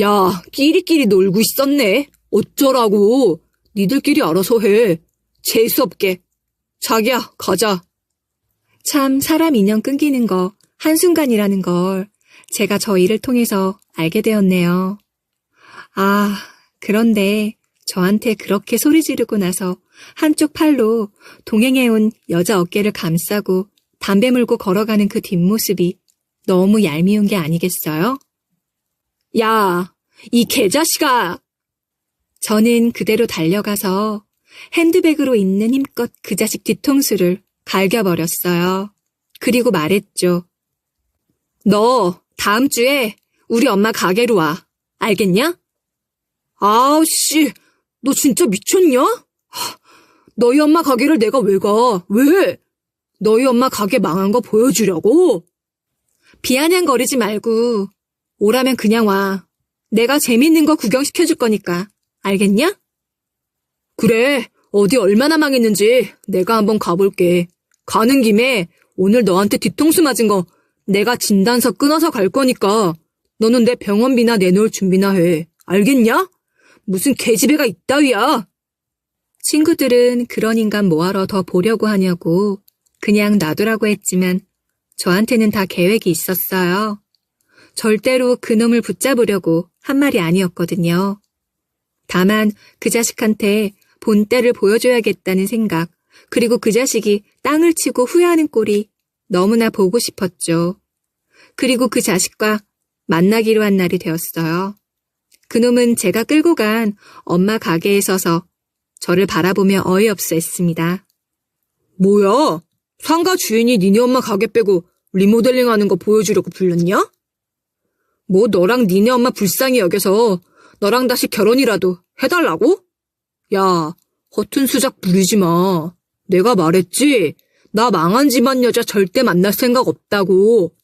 [SPEAKER 3] 야, 끼리끼리 놀고 있었네. 어쩌라고. 니들끼리 알아서 해. 재수없게. 자기야, 가자.
[SPEAKER 1] 참 사람 인연 끊기는 거 한순간이라는 걸 제가 저 일을 통해서 알게 되었네요. 그런데 저한테 그렇게 소리 지르고 나서 한쪽 팔로 동행해온 여자 어깨를 감싸고 담배 물고 걸어가는 그 뒷모습이 너무 얄미운 게 아니겠어요?
[SPEAKER 3] 야, 이 개자식아.
[SPEAKER 1] 저는 그대로 달려가서 핸드백으로 있는 힘껏 그 자식 뒤통수를 갈겨버렸어요. 그리고 말했죠.
[SPEAKER 3] 너 다음 주에 우리 엄마 가게로 와. 알겠냐? 씨, 너 진짜 미쳤냐? 너희 엄마 가게를 내가 왜 가? 왜? 너희 엄마 가게 망한 거 보여주려고?
[SPEAKER 1] 비아냥거리지 말고 오라면 그냥 와. 내가 재밌는 거 구경시켜줄 거니까. 알겠냐?
[SPEAKER 3] 그래, 어디 얼마나 망했는지 내가 한번 가볼게. 가는 김에 오늘 너한테 뒤통수 맞은 거 내가 진단서 끊어서 갈 거니까 너는 내 병원비나 내놓을 준비나 해. 알겠냐? 무슨 계집애가 있다위야.
[SPEAKER 1] 친구들은 그런 인간 뭐하러 더 보려고 하냐고 그냥 놔두라고 했지만 저한테는 다 계획이 있었어요. 절대로 그놈을 붙잡으려고 한 말이 아니었거든요. 다만 그 자식한테 본때를 보여줘야겠다는 생각, 그리고 그 자식이 땅을 치고 후회하는 꼴이 너무나 보고 싶었죠. 그리고 그 자식과 만나기로 한 날이 되었어요. 그놈은 제가 끌고 간 엄마 가게에 서서 저를 바라보며 어이없어 했습니다.
[SPEAKER 3] 뭐야? 상가 주인이 니네 엄마 가게 빼고 리모델링 하는 거 보여주려고 불렀냐? 뭐 너랑 니네 엄마 불쌍히 여겨서 너랑 다시 결혼이라도 해달라고? 야, 허튼 수작 부리지 마. 내가 말했지? 나 망한 집안 여자 절대 만날 생각 없다고.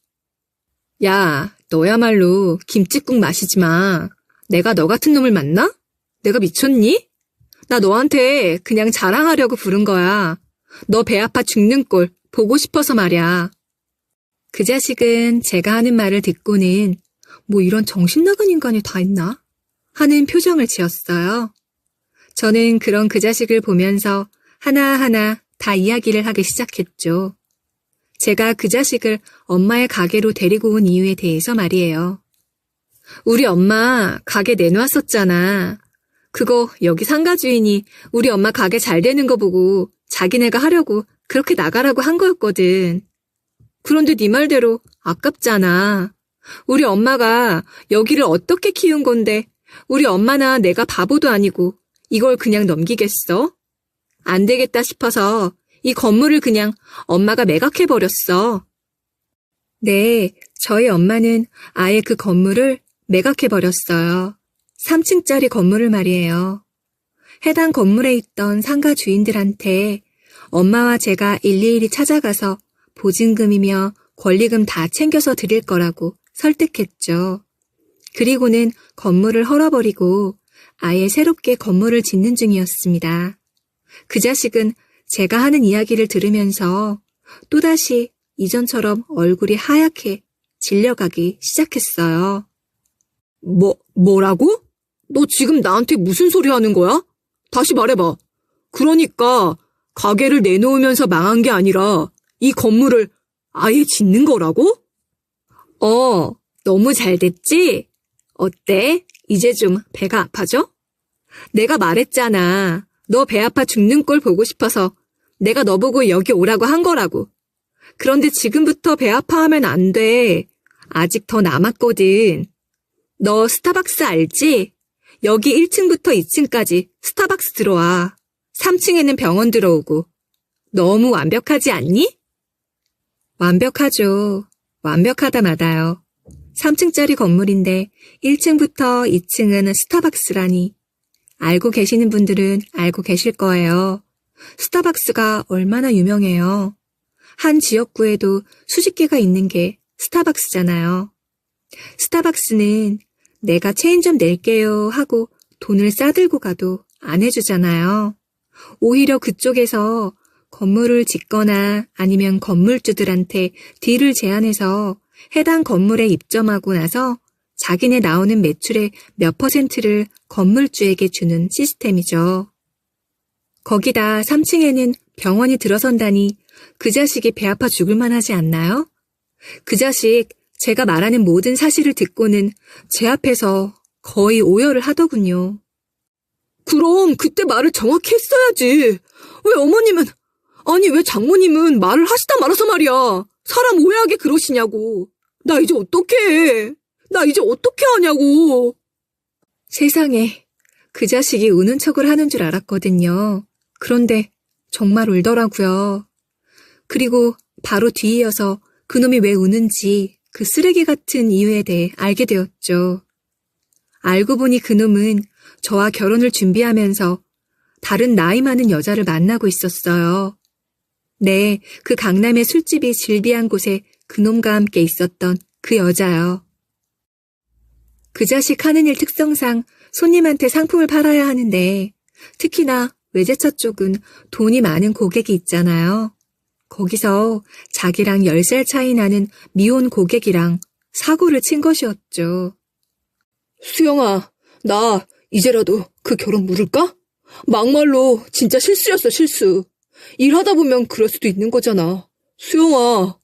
[SPEAKER 1] 야, 너야말로 김칫국 마시지 마. 내가 너 같은 놈을 만나? 내가 미쳤니? 나 너한테 그냥 자랑하려고 부른 거야. 너 배 아파 죽는 꼴 보고 싶어서 말이야. 그 자식은 제가 하는 말을 듣고는 뭐 이런 정신 나간 인간이 다 있나? 하는 표정을 지었어요. 저는 그런 그 자식을 보면서 하나하나 다 이야기를 하기 시작했죠. 제가 그 자식을 엄마의 가게로 데리고 온 이유에 대해서 말이에요. 우리 엄마 가게 내놓았었잖아. 그거 여기 상가 주인이 우리 엄마 가게 잘 되는 거 보고 자기네가 하려고 그렇게 나가라고 한 거였거든. 그런데 네 말대로 아깝잖아. 우리 엄마가 여기를 어떻게 키운 건데 우리 엄마나 내가 바보도 아니고 이걸 그냥 넘기겠어? 안 되겠다 싶어서 이 건물을 그냥 엄마가 매각해버렸어. 네, 저희 엄마는 아예 그 건물을 매각해버렸어요. 3층짜리 건물을 말이에요. 해당 건물에 있던 상가 주인들한테 엄마와 제가 일일이 찾아가서 보증금이며 권리금 다 챙겨서 드릴 거라고 설득했죠. 그리고는 건물을 헐어버리고 아예 새롭게 건물을 짓는 중이었습니다. 그 자식은 제가 하는 이야기를 들으면서 또다시 이전처럼 얼굴이 하얗게 질려가기 시작했어요.
[SPEAKER 3] 뭐라고? 너 지금 나한테 무슨 소리 하는 거야? 다시 말해봐. 그러니까 가게를 내놓으면서 망한 게 아니라 이 건물을 아예 짓는 거라고?
[SPEAKER 1] 너무 잘 됐지? 어때? 이제 좀 배가 아파져? 내가 말했잖아. 너 배 아파 죽는 꼴 보고 싶어서 내가 너 보고 여기 오라고 한 거라고. 그런데 지금부터 배 아파하면 안 돼. 아직 더 남았거든. 너 스타벅스 알지? 여기 1층부터 2층까지 스타벅스 들어와. 3층에는 병원 들어오고. 너무 완벽하지 않니? 완벽하죠. 완벽하다 마다요. 3층짜리 건물인데 1층부터 2층은 스타벅스라니. 알고 계시는 분들은 알고 계실 거예요. 스타벅스가 얼마나 유명해요. 한 지역구에도 수십 개가 있는 게 스타벅스잖아요. 스타벅스는 내가 체인점 낼게요 하고 돈을 싸들고 가도 안 해주잖아요. 오히려 그쪽에서 건물을 짓거나 아니면 건물주들한테 딜을 제안해서 해당 건물에 입점하고 나서 자기네 나오는 매출의 몇 %를 건물주에게 주는 시스템이죠. 거기다 3층에는 병원이 들어선다니 그 자식이 배 아파 죽을 만하지 않나요? 그 자식 제가 말하는 모든 사실을 듣고는 제 앞에서 거의 오열을 하더군요.
[SPEAKER 3] 그럼 그때 말을 정확히 했어야지. 왜 어머님은, 아니 왜 장모님은 말을 하시다 말아서 말이야. 사람 오해하게 그러시냐고. 나 이제 어떡해. 나 이제 어떻게 하냐고.
[SPEAKER 1] 세상에, 그 자식이 우는 척을 하는 줄 알았거든요. 그런데 정말 울더라고요. 그리고 바로 뒤이어서 그놈이 왜 우는지 그 쓰레기 같은 이유에 대해 알게 되었죠. 알고 보니 그놈은 저와 결혼을 준비하면서 다른 나이 많은 여자를 만나고 있었어요. 네, 그 강남의 술집이 질비한 곳에 그놈과 함께 있었던 그 여자요. 그 자식 하는 일 특성상 손님한테 상품을 팔아야 하는데 특히나 외제차 쪽은 돈이 많은 고객이 있잖아요. 거기서 자기랑 10살 차이 나는 미혼 고객이랑 사고를 친 것이었죠.
[SPEAKER 3] 수영아, 나 이제라도 그 결혼 물을까? 막말로 진짜 실수였어, 실수. 일하다 보면 그럴 수도 있는 거잖아. 수영아,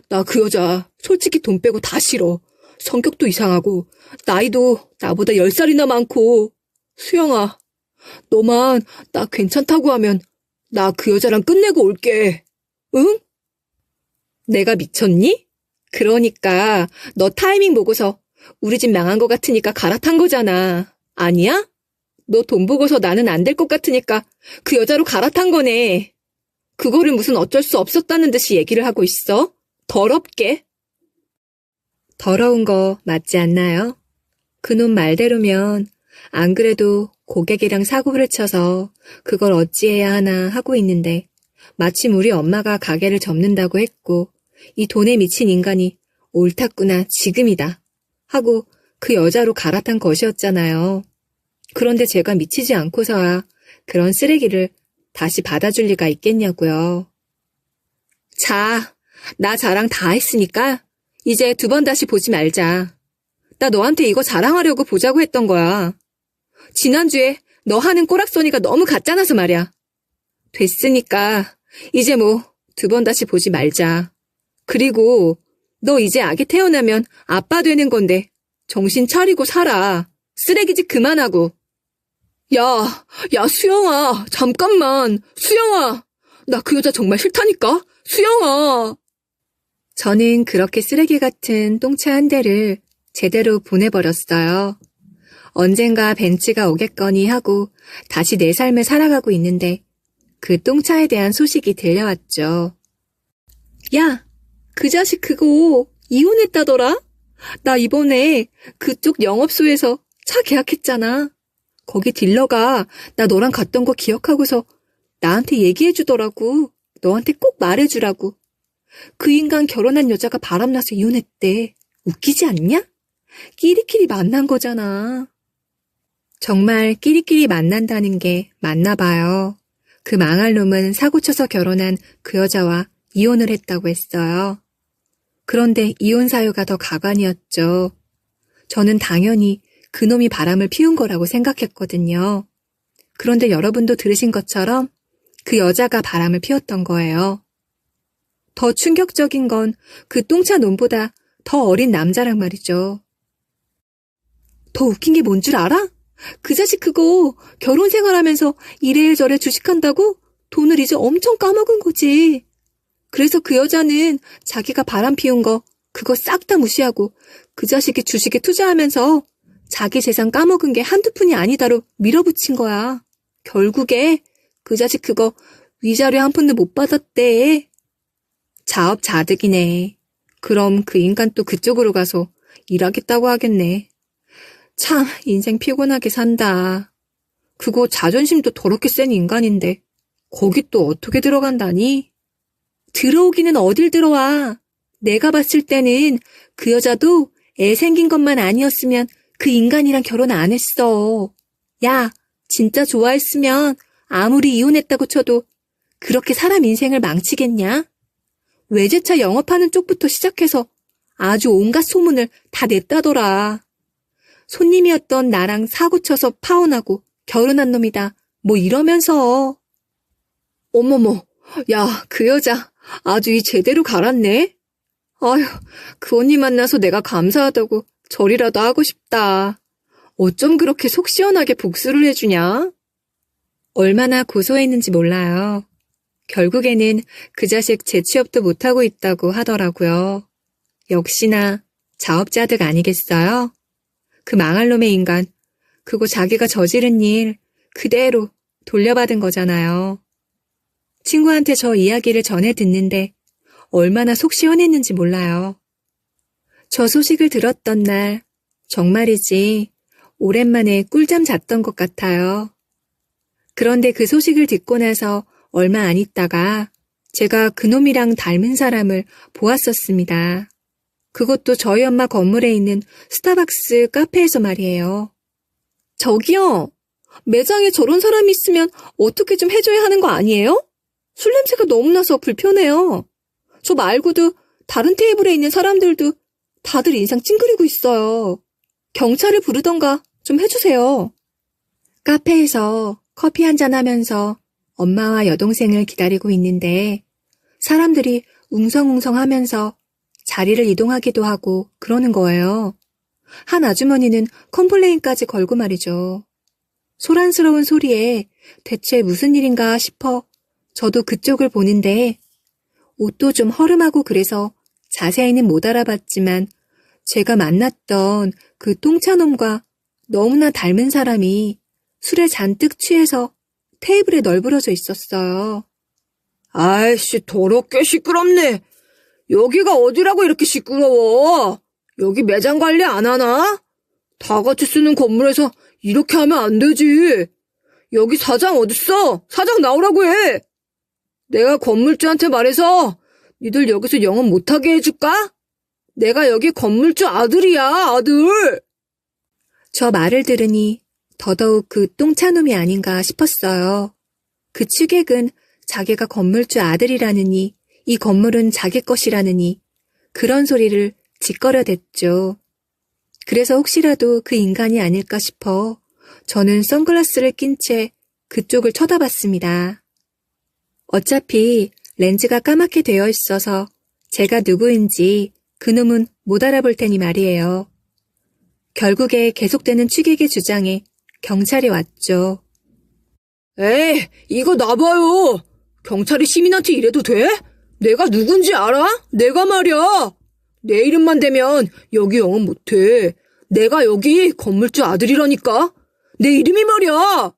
[SPEAKER 3] 나 그 여자 솔직히 돈 빼고 다 싫어. 성격도 이상하고 나이도 나보다 10살이나 많고. 수영아, 너만 나 괜찮다고 하면 나 그 여자랑 끝내고 올게. 응? 내가 미쳤니? 그러니까 너 타이밍 보고서 우리 집 망한 것 같으니까 갈아탄 거잖아. 아니야? 너 돈 보고서 나는 안 될 것 같으니까 그 여자로 갈아탄 거네. 그거를 무슨 어쩔 수 없었다는 듯이 얘기를 하고 있어? 더럽게.
[SPEAKER 1] 더러운 거 맞지 않나요? 그놈 말대로면 안 그래도 고객이랑 사고를 쳐서 그걸 어찌해야 하나 하고 있는데 마침 우리 엄마가 가게를 접는다고 했고 이 돈에 미친 인간이 옳았구나 지금이다 하고 그 여자로 갈아탄 것이었잖아요. 그런데 제가 미치지 않고서야 그런 쓰레기를 다시 받아줄 리가 있겠냐고요. 자, 나 자랑 다 했으니까 이제 2번 다시 보지 말자. 나 너한테 이거 자랑하려고 보자고 했던 거야. 지난주에 너 하는 꼬락서니가 너무 가짜나서 말이야. 됐으니까 이제 뭐 2번 다시 보지 말자. 그리고 너 이제 아기 태어나면 아빠 되는 건데 정신 차리고 살아. 쓰레기짓 그만하고. 야, 수영아, 잠깐만. 수영아, 나 그 여자 정말 싫다니까. 수영아. 저는 그렇게 쓰레기 같은 똥차 한 대를 제대로 보내버렸어요. 언젠가 벤츠가 오겠거니 하고 다시 내 삶을 살아가고 있는데 그 똥차에 대한 소식이 들려왔죠. 야, 그 자식 그거 이혼했다더라? 나 이번에 그쪽 영업소에서 차 계약했잖아. 거기 딜러가 나 너랑 갔던 거 기억하고서 나한테 얘기해주더라고. 너한테 꼭 말해주라고. 그 인간 결혼한 여자가 바람나서 이혼했대. 웃기지 않냐? 끼리끼리 만난 거잖아. 정말 끼리끼리 만난다는 게 맞나 봐요. 그 망할 놈은 사고쳐서 결혼한 그 여자와 이혼을 했다고 했어요. 그런데 이혼 사유가 더 가관이었죠. 저는 당연히 그놈이 바람을 피운 거라고 생각했거든요. 그런데 여러분도 들으신 것처럼 그 여자가 바람을 피웠던 거예요. 더 충격적인 건 그 똥차 놈보다 더 어린 남자란 말이죠. 더 웃긴 게 뭔 줄 알아? 그 자식 그거 결혼 생활하면서 이래저래 주식한다고 돈을 이제 엄청 까먹은 거지. 그래서 그 여자는 자기가 바람 피운 거 그거 싹 다 무시하고 그 자식이 주식에 투자하면서 자기 재산 까먹은 게 한두 푼이 아니다로 밀어붙인 거야. 결국에 그 자식 그거 위자료 한 푼도 못 받았대. 자업자득이네. 그럼 그 인간 또 그쪽으로 가서 일하겠다고 하겠네. 참 인생 피곤하게 산다. 그거 자존심도 더럽게 센 인간인데 거기 또 어떻게 들어간다니? 들어오기는 어딜 들어와. 내가 봤을 때는 그 여자도 애 생긴 것만 아니었으면 그 인간이랑 결혼 안 했어. 야, 진짜 좋아했으면 아무리 이혼했다고 쳐도 그렇게 사람 인생을 망치겠냐? 외제차 영업하는 쪽부터 시작해서 아주 온갖 소문을 다 냈다더라. 손님이었던 나랑 사고 쳐서 파혼하고 결혼한 놈이다. 뭐 이러면서. 어머머, 야, 그 여자 아주 이 제대로 갈았네. 아휴, 그 언니 만나서 내가 감사하다고 절이라도 하고 싶다. 어쩜 그렇게 속 시원하게 복수를 해주냐? 얼마나 고소했는지 몰라요. 결국에는 그 자식 재취업도 못하고 있다고 하더라고요. 역시나 자업자득 아니겠어요? 그 망할 놈의 인간, 그거 자기가 저지른 일 그대로 돌려받은 거잖아요. 친구한테 저 이야기를 전해 듣는데 얼마나 속 시원했는지 몰라요. 저 소식을 들었던 날 정말이지 오랜만에 꿀잠 잤던 것 같아요. 그런데 그 소식을 듣고 나서 얼마 안 있다가 제가 그놈이랑 닮은 사람을 보았었습니다. 그것도 저희 엄마 건물에 있는 스타벅스 카페에서 말이에요. 저기요, 매장에 저런 사람이 있으면 어떻게 좀 해줘야 하는 거 아니에요? 술 냄새가 너무 나서 불편해요. 저 말고도 다른 테이블에 있는 사람들도 다들 인상 찡그리고 있어요. 경찰을 부르던가 좀 해주세요. 카페에서 커피 한잔 하면서 엄마와 여동생을 기다리고 있는데 사람들이 웅성웅성 하면서 자리를 이동하기도 하고 그러는 거예요. 한 아주머니는 컴플레인까지 걸고 말이죠. 소란스러운 소리에 대체 무슨 일인가 싶어 저도 그쪽을 보는데 옷도 좀 허름하고 그래서 자세히는 못 알아봤지만 제가 만났던 그 똥차놈과 너무나 닮은 사람이 술에 잔뜩 취해서 테이블에 널브러져 있었어요.
[SPEAKER 3] 아이씨, 더럽게 시끄럽네. 여기가 어디라고 이렇게 시끄러워? 여기 매장 관리 안 하나? 다 같이 쓰는 건물에서 이렇게 하면 안 되지. 여기 사장 어딨어? 사장 나오라고 해. 내가 건물주한테 말해서 니들 여기서 영업 못하게 해줄까? 내가 여기 건물주 아들이야, 아들.
[SPEAKER 1] 저 말을 들으니 더더욱 그 똥차놈이 아닌가 싶었어요. 그 취객은 자기가 건물주 아들이라느니 이 건물은 자기 것이라느니 그런 소리를 짓거려댔죠. 그래서 혹시라도 그 인간이 아닐까 싶어 저는 선글라스를 낀 채 그쪽을 쳐다봤습니다. 어차피 렌즈가 까맣게 되어 있어서 제가 누구인지 그놈은 못 알아볼 테니 말이에요. 결국에 계속되는 취객의 주장에 경찰이 왔죠.
[SPEAKER 3] 에이, 이거 놔봐요. 경찰이 시민한테 이래도 돼? 내가 누군지 알아? 내가 말이야. 내 이름만 대면 여기 영업 못해. 내가 여기 건물주 아들이라니까. 내 이름이 말이야.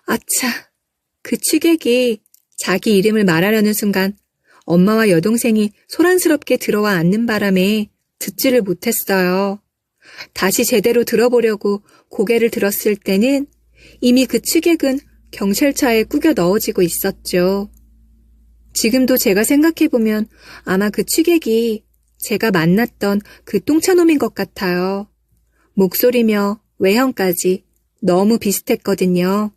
[SPEAKER 1] 아차, 그 취객이 자기 이름을 말하려는 순간 엄마와 여동생이 소란스럽게 들어와 앉는 바람에 듣지를 못했어요. 다시 제대로 들어보려고 고개를 들었을 때는 이미 그 취객은 경찰차에 꾸겨 넣어지고 있었죠. 지금도 제가 생각해보면 아마 그 취객이 제가 만났던 그 똥차놈인 것 같아요. 목소리며 외형까지 너무 비슷했거든요.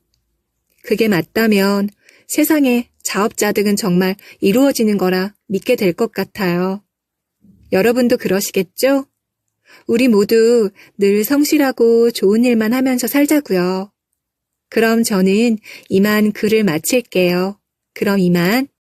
[SPEAKER 1] 그게 맞다면 세상에 자업자득은 정말 이루어지는 거라 믿게 될 것 같아요. 여러분도 그러시겠죠? 우리 모두 늘 성실하고 좋은 일만 하면서 살자고요. 그럼 저는 이만 글을 마칠게요. 그럼 이만.